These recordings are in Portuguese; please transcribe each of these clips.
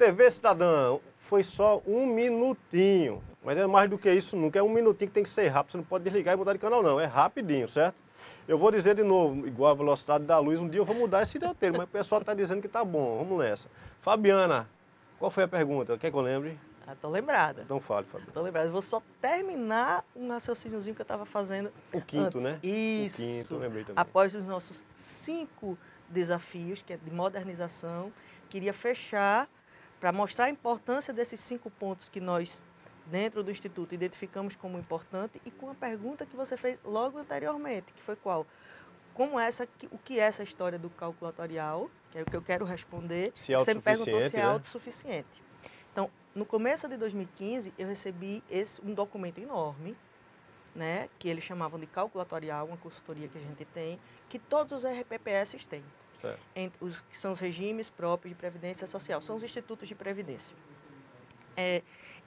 TV Cidadã, foi só um minutinho. Mas é mais do que isso nunca. É um minutinho que tem que ser rápido. Você não pode desligar e mudar de canal, não. É rapidinho, certo? Eu vou dizer de novo, igual a velocidade da luz. Um dia eu vou mudar esse roteiro, mas o pessoal está dizendo que tá bom. Vamos nessa. Fabiana, qual foi a pergunta? Quer que eu lembre? Tô lembrada. Então fale, Fabiana. Tô lembrada. Eu vou só terminar um raciociniozinho que eu estava fazendo O quinto, antes. né? Isso. O quinto, eu lembrei também. Após os nossos 5 desafios, que é de modernização, queria fechar para mostrar a importância desses 5 pontos que nós, dentro do Instituto, identificamos como importante e com a pergunta que você fez logo anteriormente, que foi qual? O que é essa história do calculatorial, que é o que eu quero responder, Se é você me perguntou se é autossuficiente, né? autossuficiente. Então, no começo de 2015, eu recebi um documento enorme, né, que eles chamavam de calculatorial, uma consultoria que a gente tem, que todos os RPPS têm. Certo. Os que são os regimes próprios de previdência social, são os institutos de previdência.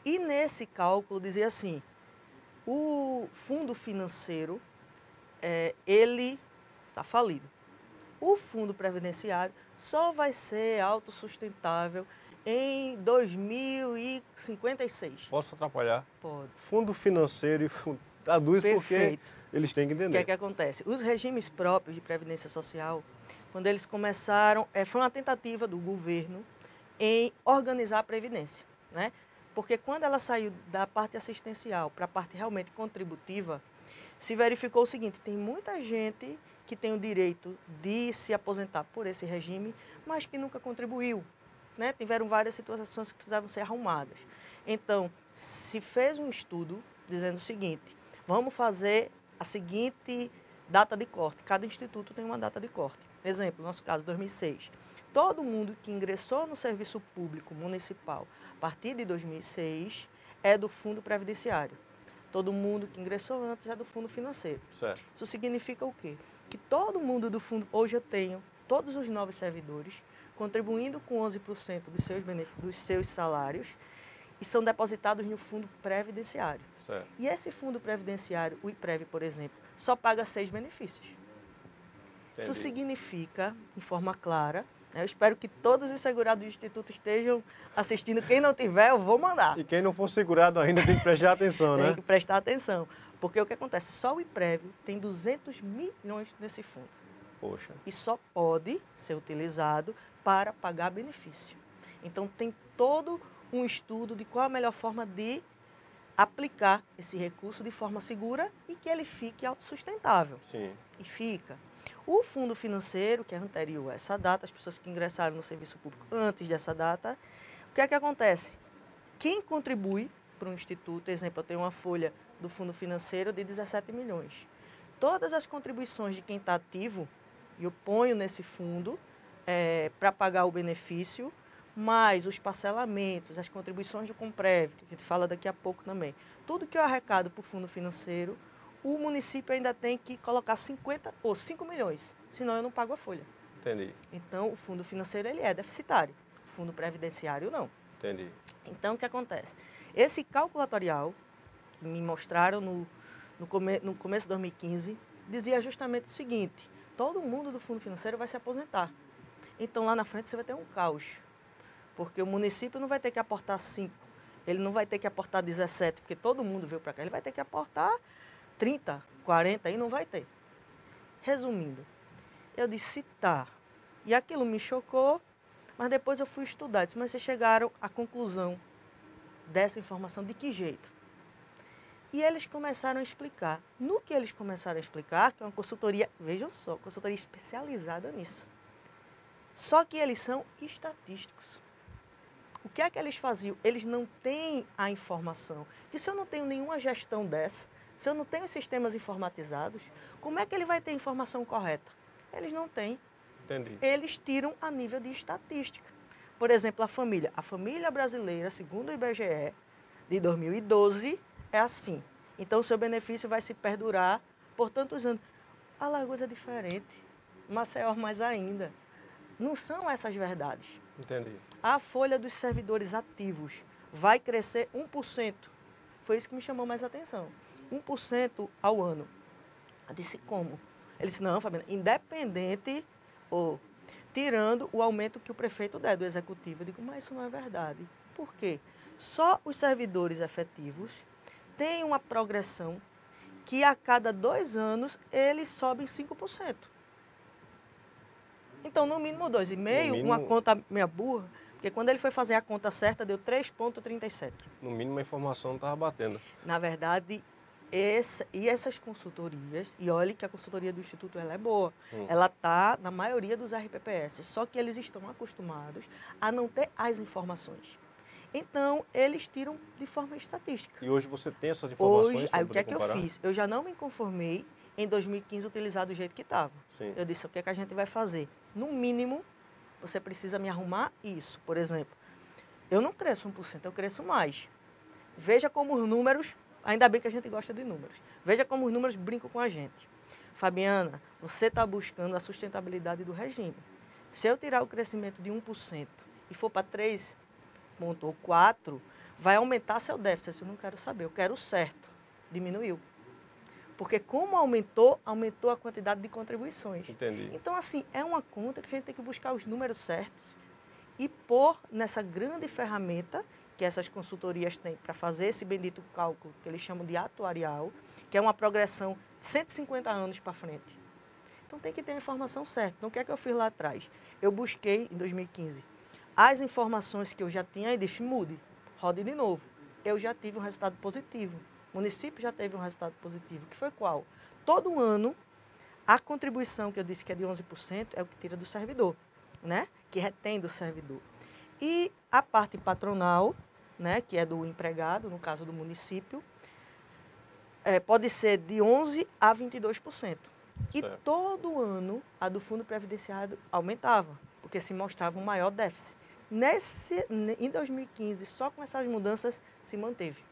E nesse cálculo dizia assim, o fundo financeiro, ele está falido. O fundo previdenciário só vai ser autossustentável em 2056. Posso atrapalhar? Pode. Fundo financeiro e fundo... Traduz porque eles têm que O que entender. é que acontece? Os regimes próprios de previdência social, quando eles começaram, foi uma tentativa do governo em organizar a previdência, né? Porque quando ela saiu da parte assistencial para a parte realmente contributiva, se verificou o seguinte, tem muita gente que tem o direito de se aposentar por esse regime, mas que nunca contribuiu, né? Tiveram várias situações que precisavam ser arrumadas. Então, se fez um estudo dizendo o seguinte, vamos fazer a seguinte data de corte. Cada instituto tem uma data de corte. Exemplo, no nosso caso, 2006. Todo mundo que ingressou no serviço público municipal a partir de 2006 é do fundo previdenciário. Todo mundo que ingressou antes é do fundo financeiro. Certo. Isso significa o quê? Que todo mundo do fundo, hoje eu tenho todos os novos servidores contribuindo com 11% dos seus salários e são depositados no fundo previdenciário. Certo. E esse fundo previdenciário, o IPREV, por exemplo, só paga 6 benefícios. Entendi. Isso significa, em forma clara, né, eu espero que todos os segurados do Instituto estejam assistindo. Quem não tiver, eu vou mandar. E quem não for segurado ainda tem que prestar atenção, né? Tem que prestar atenção. Porque o que acontece? Só o IPREV tem 200 milhões nesse fundo. Poxa. E só pode ser utilizado para pagar benefício. Então, tem todo um estudo de qual a melhor forma de aplicar esse recurso de forma segura e que ele fique autossustentável. Sim. E fica. O fundo financeiro, que é anterior a essa data, as pessoas que ingressaram no serviço público antes dessa data, o que é que acontece? Quem contribui para um instituto, exemplo, eu tenho uma folha do fundo financeiro de 17 milhões. Todas as contribuições de quem está ativo, eu ponho nesse fundo para pagar o benefício, mais os parcelamentos, as contribuições do Comprev, que a gente fala daqui a pouco também. Tudo que eu arrecado para o fundo financeiro, o município ainda tem que colocar 50 ou 5 milhões, senão eu não pago a folha. Entendi. Então, o fundo financeiro ele é deficitário, o fundo previdenciário não. Entendi. Então, o que acontece? Esse calculatorial, que me mostraram no começo de 2015, dizia justamente o seguinte, todo mundo do fundo financeiro vai se aposentar. Então, lá na frente você vai ter um caos, porque o município não vai ter que aportar 5, ele não vai ter que aportar 17, porque todo mundo veio para cá, ele vai ter que aportar 30, 40 e não vai ter. Resumindo, eu disse, tá. E aquilo me chocou, mas depois eu fui estudar. Disse, mas vocês chegaram à conclusão dessa informação de que jeito? E eles começaram a explicar. No que eles começaram a explicar, que é uma consultoria, vejam só, consultoria especializada nisso. Só que eles são estatísticos. O que é que eles faziam? Eles não têm a informação. E se eu não tenho nenhuma gestão dessa, se eu não tenho sistemas informatizados, como é que ele vai ter a informação correta? Eles não têm. Entendi. Eles tiram a nível de estatística. Por exemplo, a família. A família brasileira, segundo o IBGE, de 2012, é assim. Então, o seu benefício vai se perdurar por tantos anos. Alagoas é diferente. Maceió mais ainda. Não são essas verdades. Entendi. A folha dos servidores ativos vai crescer 1%. Foi isso que me chamou mais a atenção. 1% ao ano. Eu disse, como? Ele disse, não, Fabiana, independente, tirando o aumento que o prefeito der do executivo. Eu digo, mas isso não é verdade. Por quê? Só os servidores efetivos têm uma progressão que a cada 2 anos eles sobem 5%. Então, no mínimo 2,5%, uma conta meia burra, porque quando ele foi fazer a conta certa, deu 3,37%. No mínimo a informação não estava batendo. Na verdade, essas consultorias, e olhe que a consultoria do Instituto ela é boa, ela está na maioria dos RPPS, só que eles estão acostumados a não ter as informações. Então, eles tiram de forma estatística. E hoje você tem essas informações? Hoje, aí o que é que eu fiz? Eu já não me conformei em 2015 utilizar do jeito que estava. Eu disse, o que é que a gente vai fazer? No mínimo, você precisa me arrumar isso. Por exemplo, eu não cresço 1%, eu cresço mais. Veja como os números, ainda bem que a gente gosta de números, veja como os números brincam com a gente. Fabiana, você está buscando a sustentabilidade do regime. Se eu tirar o crescimento de 1% e for para 3,4%, vai aumentar seu déficit. Eu não quero saber, eu quero o certo. Diminuiu. Porque como aumentou a quantidade de contribuições. Entendi. Então, assim, é uma conta que a gente tem que buscar os números certos e pôr nessa grande ferramenta que essas consultorias têm para fazer esse bendito cálculo, que eles chamam de atuarial, que é uma progressão de 150 anos para frente. Então, tem que ter a informação certa. Então, o que é que eu fiz lá atrás? Eu busquei, em 2015, as informações que eu já tinha e disse, mude, rode de novo. Eu já tive um resultado positivo. O município já teve um resultado positivo, que foi qual? Todo ano, a contribuição que eu disse que é de 11% é o que tira do servidor, né? Que retém do servidor. E a parte patronal, né, que é do empregado, no caso do município, pode ser de 11% a 22%. E todo ano, a do Fundo Previdenciário aumentava, porque se mostrava um maior déficit. Em 2015, só com essas mudanças, se manteve.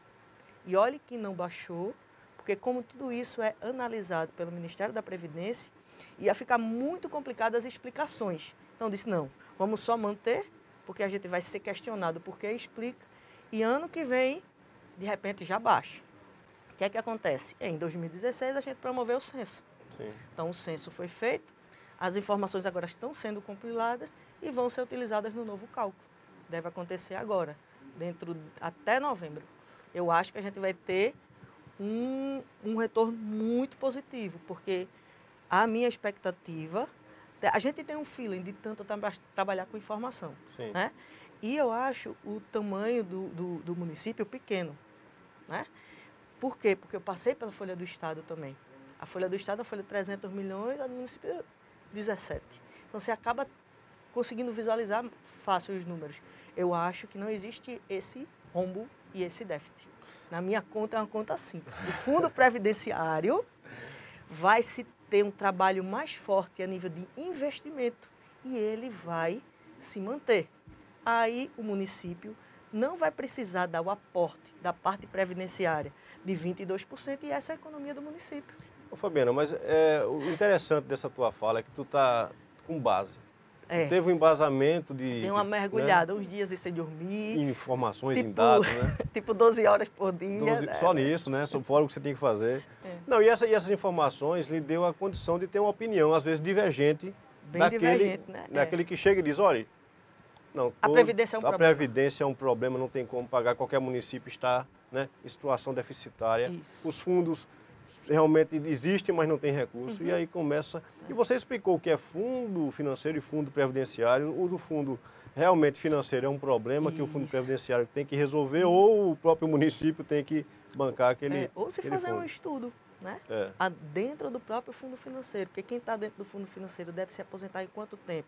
E olhe que não baixou, porque como tudo isso é analisado pelo Ministério da Previdência, ia ficar muito complicado as explicações. Então, disse, não, vamos só manter, porque a gente vai ser questionado por que explica, e ano que vem, de repente, já baixa. O que é que acontece? Em 2016, a gente promoveu o censo. Sim. Então, o censo foi feito, as informações agora estão sendo compiladas e vão ser utilizadas no novo cálculo. Deve acontecer agora, até novembro. Eu acho que a gente vai ter um retorno muito positivo, porque a minha expectativa, a gente tem um feeling de tanto trabalhar com informação, né? E eu acho o tamanho do município pequeno, né? Por quê? Porque eu passei pela Folha do Estado também. A Folha do Estado, a Folha de 300 milhões, a do município 17. Então você acaba conseguindo visualizar fácil os números. Eu acho que não existe esse rombo e esse déficit. Na minha conta é uma conta simples. O Fundo Previdenciário vai se ter um trabalho mais forte a nível de investimento e ele vai se manter. Aí o município não vai precisar dar o aporte da parte previdenciária de 22% e essa é a economia do município. Ô, Fabiana, mas o interessante dessa tua fala é que tu tá com base. Teve um embasamento de... Tem uma mergulhada, uns dias sem dormir. Informações em dados, né? Tipo 12 horas por dia. Né? Só nisso, né? Fora o que você tem que fazer. Não, e essas informações lhe deu a condição de ter uma opinião, às vezes divergente, daquele que chega e diz, olha, não, a Previdência é um problema. A Previdência é um problema, não tem como pagar, qualquer município está, né, em situação deficitária. Isso. Os fundos realmente existem, mas não tem recurso. E aí começa... E você explicou o que é fundo financeiro e fundo previdenciário. O do fundo realmente financeiro é um problema que o fundo previdenciário tem que resolver ou o próprio município tem que bancar aquele ou se aquele fazer fundo. Um estudo, né? Dentro do próprio fundo financeiro. Porque quem está dentro do fundo financeiro deve se aposentar em quanto tempo?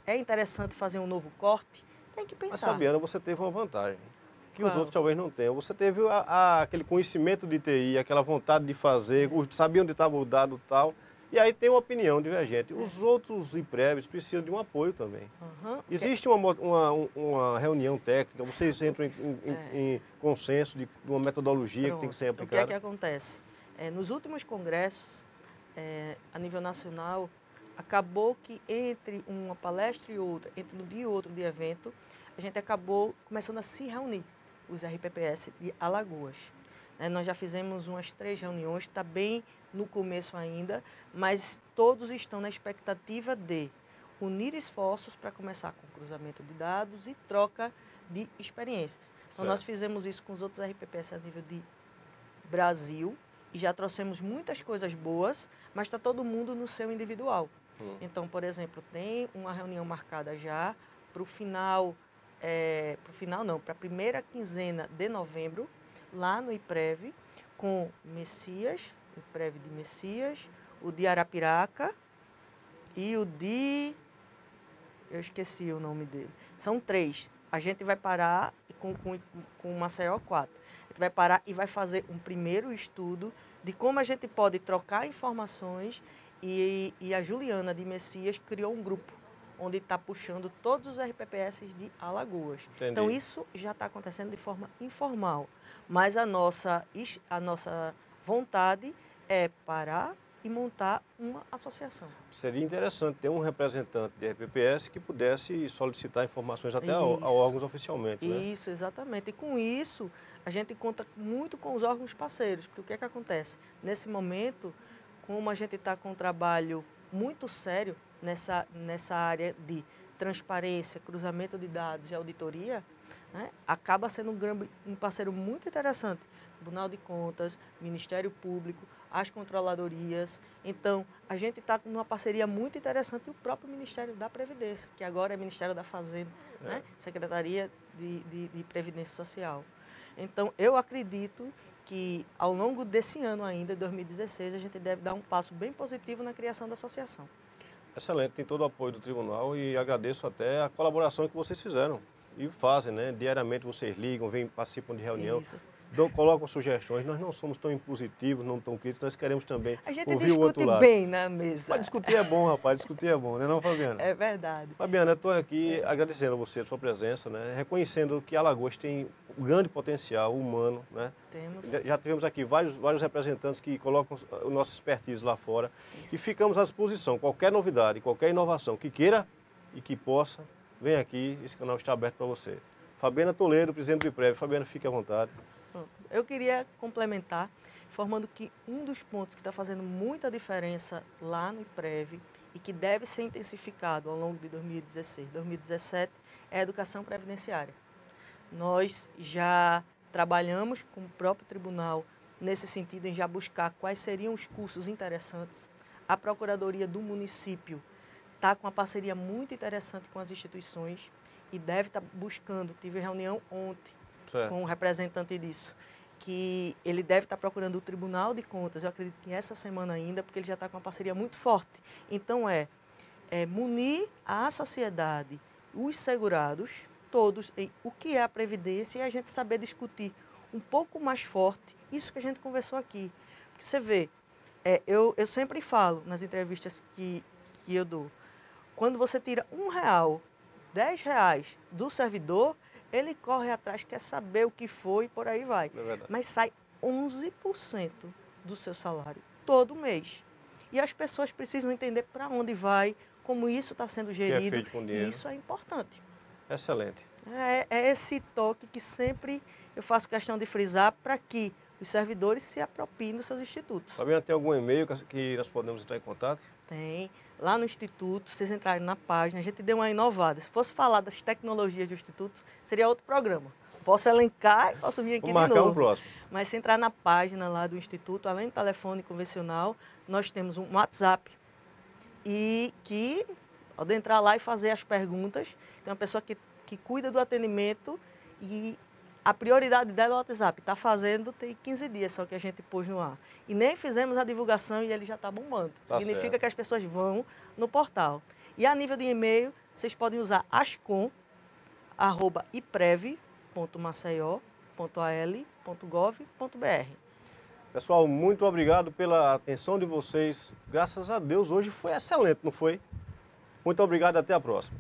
É interessante fazer um novo corte? Tem que pensar. Mas, Fabiana, você teve uma vantagem que os outros talvez não tenham. Você teve aquele conhecimento de TI, aquela vontade de fazer, sabia onde estava o dado e tal, e aí tem uma opinião divergente. Os outros IPREVs precisam de um apoio também. Existe uma reunião técnica, vocês entram em consenso de uma metodologia que tem que ser aplicada? O que é que acontece? Nos últimos congressos, a nível nacional, acabou que entre uma palestra e outra, entre um dia e outro de evento, a gente acabou começando a se reunir, os RPPS de Alagoas. Nós já fizemos umas 3 reuniões, está bem no começo ainda, mas todos estão na expectativa de unir esforços para começar com cruzamento de dados e troca de experiências. Então, nós fizemos isso com os outros RPPS a nível de Brasil e já trouxemos muitas coisas boas, mas está todo mundo no seu individual. Então, por exemplo, tem uma reunião marcada já para o final, para a primeira quinzena de novembro, lá no IPREV, com Messias, o IPREV de Messias, o de Arapiraca e o de... eu esqueci o nome dele. São 3. A gente vai parar com o Maceió 4. A gente vai parar e vai fazer um primeiro estudo de como a gente pode trocar informações e a Juliana de Messias criou um grupo onde está puxando todos os RPPS de Alagoas. Entendi. Então, isso já está acontecendo de forma informal. Mas a nossa vontade é parar e montar uma associação. Seria interessante ter um representante de RPPS que pudesse solicitar informações até a órgãos oficialmente, né? Isso, exatamente. E com isso, a gente conta muito com os órgãos parceiros, porque o que é que acontece? Nesse momento, como a gente está com um trabalho muito sério nessa área de transparência, cruzamento de dados e auditoria, né, acaba sendo um parceiro muito interessante. Tribunal de Contas, Ministério Público, as controladorias. Então, a gente está numa parceria muito interessante e o próprio Ministério da Previdência, que agora é Ministério da Fazenda, né? Secretaria de Previdência Social. Então, eu acredito que ao longo desse ano ainda, 2016, a gente deve dar um passo bem positivo na criação da associação. Excelente, tem todo o apoio do tribunal e agradeço até a colaboração que vocês fizeram e fazem, né? Diariamente vocês ligam, vêm, participam de reunião. Isso. Colocam sugestões, nós não somos tão impositivos, não tão críticos, nós queremos também ouvir o outro lado. A gente discute bem na mesa. Mas discutir é bom, rapaz, discutir é bom, né não, Fabiana? É verdade. Fabiana, eu estou aqui agradecendo a você a sua presença, né? Reconhecendo que Alagoas tem um grande potencial humano, né? Temos. Já tivemos aqui vários representantes que colocam o nosso expertise lá fora. Isso. E ficamos à disposição, qualquer novidade, qualquer inovação que queira e que possa, vem aqui, esse canal está aberto para você. Fabiana Toledo, presidente do IPREV. Fabiana, fique à vontade. Eu queria complementar, informando que um dos pontos que está fazendo muita diferença lá no IPREV e que deve ser intensificado ao longo de 2016, 2017, é a educação previdenciária. Nós já trabalhamos com o próprio tribunal nesse sentido, em já buscar quais seriam os cursos interessantes. A Procuradoria do município está com uma parceria muito interessante com as instituições e deve estar buscando, tive reunião ontem, com um representante disso, que ele deve estar procurando o Tribunal de Contas, eu acredito que essa semana ainda, porque ele já está com uma parceria muito forte. Então, munir a sociedade, os segurados, todos, em o que é a Previdência e a gente saber discutir um pouco mais forte isso que a gente conversou aqui. Porque você vê, eu sempre falo nas entrevistas que eu dou, quando você tira R$1, R$10 do servidor, ele corre atrás, quer saber o que foi e por aí vai. Mas sai 11% do seu salário todo mês. E as pessoas precisam entender para onde vai, como isso está sendo gerido. E isso é importante. Excelente. É esse toque que sempre eu faço questão de frisar para que os servidores se apropriem dos seus institutos. Fabiana, tem algum e-mail que nós podemos entrar em contato? Tem. Lá no Instituto, se vocês entrarem na página, a gente deu uma inovada. Se fosse falar das tecnologias do Instituto, seria outro programa. Posso elencar e posso vir aqui de novo. Vamos marcar um próximo. Mas se entrar na página lá do Instituto, além do telefone convencional, nós temos um WhatsApp. E que, ao entrar lá e fazer as perguntas, tem uma pessoa que cuida do atendimento e a prioridade dela é o WhatsApp. Está fazendo, tem 15 dias só que a gente pôs no ar. E nem fizemos a divulgação e ele já está bombando. Significa certo. Que as pessoas vão no portal. E a nível de e-mail, vocês podem usar ascom@iprev.maceió.al.gov.br. Pessoal, muito obrigado pela atenção de vocês. Graças a Deus, hoje foi excelente, não foi? Muito obrigado e até a próxima.